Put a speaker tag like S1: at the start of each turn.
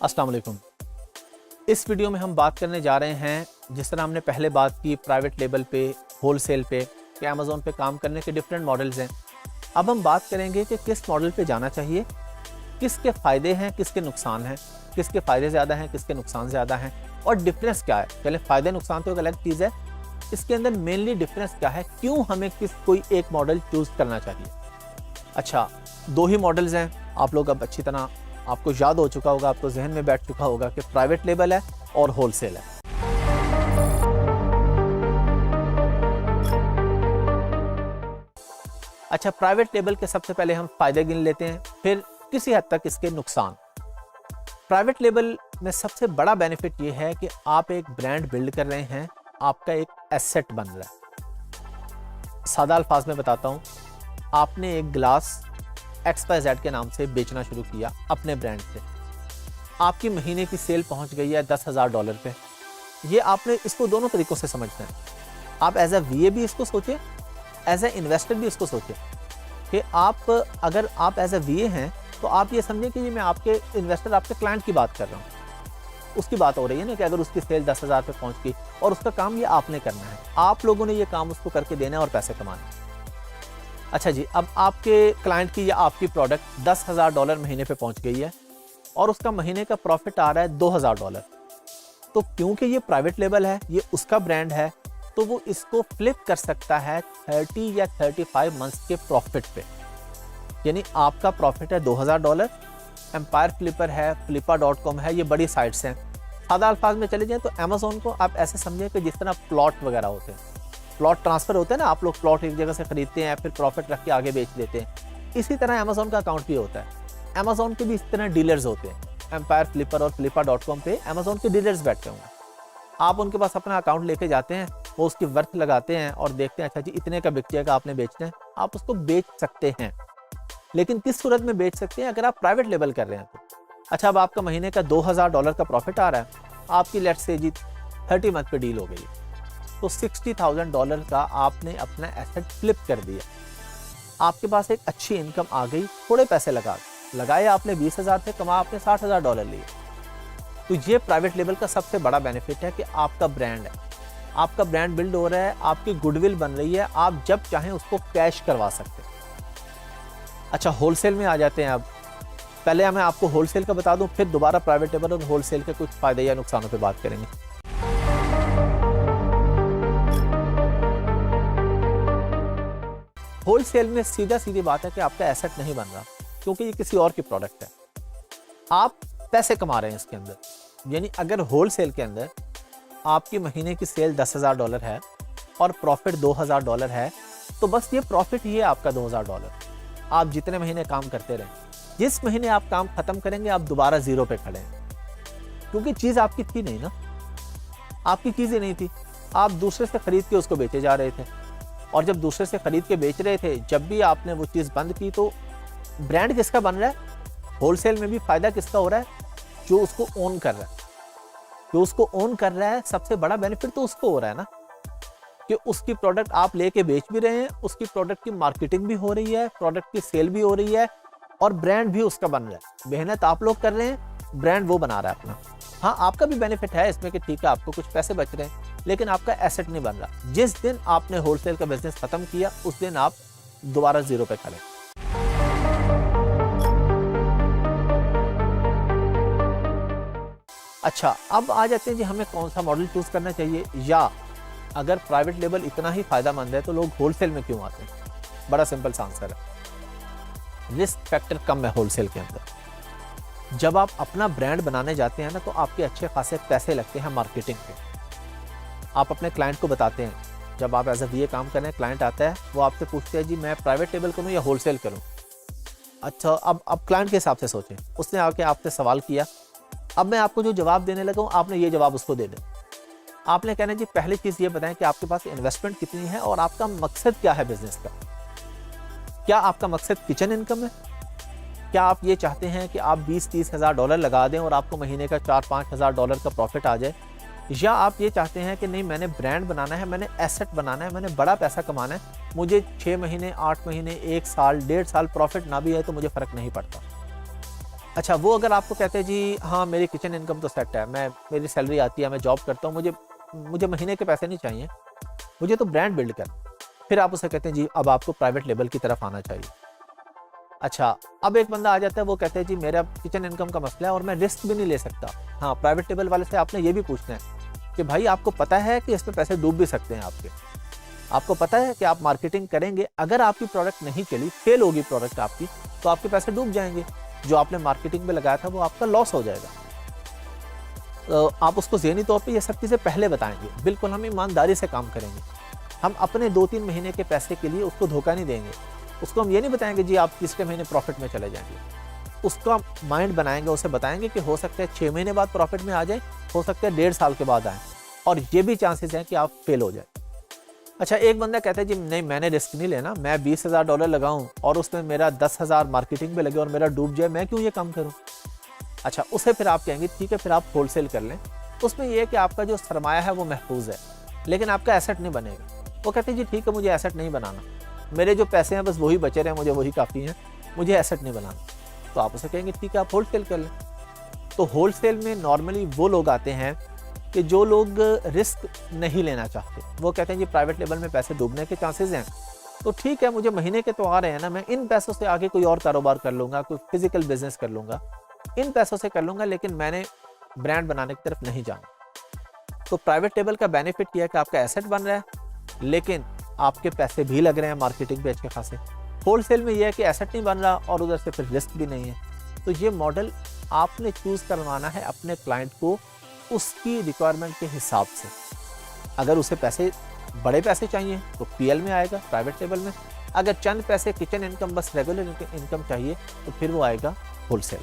S1: अस्सलाम वालेकुम। इस वीडियो में हम बात करने जा रहे हैं, जिस तरह हमने पहले बात की प्राइवेट लेबल पे, होलसेल पे, कि अमेज़ॉन पे काम करने के डिफरेंट मॉडल्स हैं। अब हम बात करेंगे कि किस मॉडल पे जाना चाहिए, किसके फ़ायदे हैं, किसके नुकसान हैं, किसके फ़ायदे ज़्यादा हैं, किसके नुकसान ज़्यादा हैं और डिफरेंस क्या है। पहले फ़ायदे नुकसान तो एक अलग चीज़ है, इसके अंदर मेनली डिफरेंस क्या है, क्यों हमें कोई एक मॉडल चूज़ करना चाहिए। अच्छा, 2 ही मॉडल्स हैं, आप लोग अब अच्छी तरह आपको याद हो चुका होगा, आपको जहन में बैठ चुका होगा कि प्राइवेट लेबल है और होलसेल है। अच्छा, प्राइवेट लेबल के सबसे पहले हम फायदे गिन लेते हैं, फिर किसी हद तक इसके नुकसान। प्राइवेट लेबल में सबसे बड़ा बेनिफिट ये है कि आप एक ब्रांड बिल्ड कर रहे हैं, आपका एक एसेट बन रहा है। सादा अल्फाज में बताता हूँ, आपने एक गिलास XYZ के नाम से बेचना शुरू किया अपने ब्रांड से, आपकी महीने की सेल पहुंच गई है $10,000 पे। ये आपने इसको दोनों तरीकों से समझना है। आप एज ए VA भी इसको सोचें, एज ए इन्वेस्टर भी इसको सोचें कि अगर आप एज ए VA हैं तो आप ये समझें कि ये मैं आपके इन्वेस्टर, आपके क्लाइंट की बात कर रहा हूँ। उसकी बात हो रही है ना कि अगर उसकी सेल 10,000 पे पहुँच गई और उसका काम ये आपने करना है, आप लोगों ने ये काम उसको करके देना है और पैसे कमाने हैं। अच्छा जी, अब आपके क्लाइंट की या आपकी प्रोडक्ट $10,000 महीने पे पहुंच गई है और उसका महीने का प्रॉफिट आ रहा है $2,000। तो क्योंकि ये प्राइवेट लेबल है, ये उसका ब्रांड है, तो वो इसको फ्लिप कर सकता है 30 या 35 मंथ्स के प्रॉफिट पे। यानी आपका प्रॉफिट है $2,000, एम्पायर फ्लिपर है, flippa.com है, ये बड़ी साइट्स हैं। सादा अल्फाज में चले जाएं तो अमेज़ॉन को आप ऐसे समझें कि जिस तरह प्लॉट वगैरह होते हैं, प्लॉट ट्रांसफर होते हैं ना, आप लोग प्लॉट एक जगह से खरीदते हैं फिर प्रॉफिट रख के आगे बेच देते हैं, इसी तरह अमेज़ॉन का अकाउंट भी होता है। अमेज़ॉन के भी इस तरह डीलर्स होते हैं, एम्पायर फ्लिपर और flippa.com पे अमेज़ॉन के डीलर्स बैठे होंगे। आप उनके पास अपना अकाउंट लेके जाते हैं, वो उसकी वर्थ लगाते हैं और देखते हैं अच्छा जी इतने का बिक जाएगा, आपने बेचना है, आप उसको बेच सकते हैं। लेकिन किस सूरत में बेच सकते हैं, अगर आप प्राइवेट लेबल कर रहे हैं तो। अच्छा, अब आपका महीने का $2,000 का प्रॉफिट आ रहा है, आपकी लेट्स से जी 30 मंथ पे डील हो गई, तो $60,000 का आपने अपना एसेट फ्लिप कर दिया। आपके पास एक अच्छी इनकम आ गई, थोड़े पैसे लगाए आपने 20,000 से, कमा आपने $60,000 लिए। तो ये प्राइवेट लेबल का सबसे बड़ा बेनिफिट है कि आपका ब्रांड है, आपका ब्रांड बिल्ड हो रहा है, आपकी गुडविल बन रही है, आप जब चाहें उसको कैश करवा सकते हैं। अच्छा, होलसेल में आ जाते हैं। अब पहले मैं आपको होलसेल का बता दूं, फिर दोबारा प्राइवेट लेबल और होलसेल के कुछ फायदे या नुकसानों पर बात करेंगे। होलसेल में सीधी बात है कि आपका एसेट नहीं बन रहा, क्योंकि ये किसी और की प्रोडक्ट है, आप पैसे कमा रहे हैं इसके अंदर। यानी अगर होलसेल के अंदर आपकी महीने की सेल $10,000 है और प्रॉफिट $2,000 है, तो बस ये प्रॉफिट ही है आपका $2,000। आप जितने महीने काम करते रहें, जिस महीने आप काम खत्म करेंगे आप दोबारा जीरो पे खड़े हैं, क्योंकि चीज़ आपकी थी नहीं ना, आपकी चीज़ें नहीं थी, आप दूसरे से खरीद के उसको बेचे जा रहे थे। और जब दूसरे से खरीद के बेच रहे थे, जब भी आपने वो चीज़ बंद की, तो ब्रांड किसका बन रहा है, होलसेल में भी फायदा किसका हो रहा है, जो उसको ओन कर रहा है। जो उसको ओन कर रहा है, सबसे बड़ा बेनिफिट तो उसको हो रहा है ना, कि उसकी प्रोडक्ट आप लेके बेच भी रहे हैं, उसकी प्रोडक्ट की मार्केटिंग भी हो रही है, प्रोडक्ट की सेल भी हो रही है और ब्रांड भी उसका बन रहा है। मेहनत आप लोग कर रहे हैं, ब्रांड वो बना रहा है अपना। हाँ, आपका भी बेनिफिट है इसमें कि ठीक है आपको कुछ पैसे बच रहे हैं, लेकिन आपका एसेट नहीं बन रहा। जिस दिन आपने होलसेल का बिजनेस खत्म किया, उस दिन आप दोबारा जीरो पे खड़े। अच्छा, अब आ जाते हैं जी हमें कौन सा मॉडल चूज करना चाहिए, या अगर प्राइवेट लेबल इतना ही फायदेमंद है तो लोग होलसेल में क्यों आते हैं। बड़ा सिंपल सा आंसर है, रिस्क फैक्टर कम है होलसेल के अंदर। जब आप अपना ब्रांड बनाने जाते हैं ना, तो आपके अच्छे खासे पैसे लगते हैं मार्केटिंग पे। आप अपने क्लाइंट को बताते हैं, जब आप एज ए VA काम कर रहे हैं, क्लाइंट आता है, वो आपसे पूछते हैं जी मैं प्राइवेट लेबल करूं या होलसेल करूं। अच्छा, अब क्लाइंट के हिसाब से सोचें, उसने आके आपसे सवाल किया, अब मैं आपको जो जवाब देने लगा हूं, आपने ये जवाब उसको दे दें। आपने कहना जी पहली चीज़ ये बताएं कि आपके पास इन्वेस्टमेंट कितनी है और आपका मकसद क्या है बिजनेस का। क्या आपका मकसद किचन इनकम है? क्या आप ये चाहते हैं कि आप 20-30 हज़ार डॉलर लगा दें और आपको महीने का 4-5 हज़ार डॉलर का प्रॉफिट आ जाए, या आप ये चाहते हैं कि नहीं मैंने ब्रांड बनाना है, मैंने एसेट बनाना है, मैंने बड़ा पैसा कमाना है, मुझे 6 महीने, 8 महीने, 1 साल, 1.5 साल प्रॉफिट ना भी है तो मुझे फ़र्क नहीं पड़ता। अच्छा, वो अगर आपको कहते हैं जी हाँ मेरी किचन इनकम तो सेट है, मेरी सैलरी आती है, मैं जॉब करता हूँ, मुझे महीने के पैसे नहीं चाहिए, मुझे तो ब्रांड बिल्ड कर, फिर आप उसे कहते हैं जी अब आपको प्राइवेट लेबल की तरफ आना चाहिए। अच्छा, अब एक बंदा आ जाता है, वो कहते हैं जी मेरा किचन इनकम का मसला है और मैं रिस्क भी नहीं ले सकता। हाँ, प्राइवेट लेबल वाले से आपने ये भी पूछना है कि भाई आपको पता है कि इसमें पैसे डूब भी सकते हैं आपके, आपको पता है कि आप मार्केटिंग करेंगे, अगर आपकी प्रोडक्ट नहीं चली, फेल होगी प्रोडक्ट आपकी, तो आपके पैसे डूब जाएंगे, जो आपने मार्केटिंग में लगाया था वो आपका लॉस हो जाएगा। तो आप उसको ज़हनी तौर पे ये सब चीज़ें पहले बताएंगे, बिल्कुल हम ईमानदारी से काम करेंगे, हम अपने 2-3 महीने के पैसे के लिए उसको धोखा नहीं देंगे, उसको हम ये नहीं बताएंगे जी आप तीसरे महीने प्रॉफिट में चले जाएंगे, उसका माइंड बनाएंगे, उसे बताएंगे कि हो सकता है 6 महीने बाद प्रॉफिट में आ जाए, हो सकता है 1.5 साल के बाद आए, और ये भी चांसेस हैं कि आप फेल हो जाए। अच्छा, एक बंदा कहता है जी नहीं मैंने रिस्क नहीं लेना, मैं $20,000 लगाऊं और उसमें मेरा 10,000 मार्केटिंग में लगे और मेरा डूब जाए, मैं क्यों ये काम करूं। अच्छा, उसे फिर आप कहेंगे ठीक है फिर आप होलसेल कर लें, उसमें यह है कि आपका जो सरमाया है वो महफूज है, लेकिन आपका एसेट नहीं बनेगा। वो कहते हैं जी ठीक है मुझे एसेट नहीं बनाना, मेरे जो पैसे हैं बस वही बचे रहे, मुझे वही काफ़ी हैं, मुझे एसेट नहीं बनाना। तो आप उसे कहेंगे ठीक है आप होलसेल कर लें। तो होलसेल में नॉर्मली वो लोग आते हैं कि जो लोग रिस्क नहीं लेना चाहते, वो कहते हैं जी प्राइवेट लेवल में पैसे डूबने के चांसेस हैं, तो ठीक है मुझे महीने के तो आ रहे हैं ना, मैं इन पैसों से आगे कोई और कारोबार कर लूँगा, कोई फिजिकल बिजनेस कर लूँगा, इन पैसों से कर लूँगा, लेकिन मैंने ब्रांड बनाने की तरफ नहीं जाना। तो प्राइवेट लेवल का बेनिफिट यह है कि आपका एसेट बन रहा है, लेकिन आपके पैसे भी लग रहे हैं मार्केटिंग पे अच्छे खासे। होलसेल में यह है कि एसेट नहीं बन रहा और उधर से फिर रिस्क भी नहीं है। तो ये मॉडल आपने चूज़ करवाना है अपने क्लाइंट को उसकी रिक्वायरमेंट के हिसाब से। अगर उसे बड़े पैसे चाहिए तो पीएल में आएगा, प्राइवेट लेवल में। अगर चंद पैसे किचन इनकम, बस रेगुलर इनकम चाहिए, तो फिर वो आएगा होलसेल।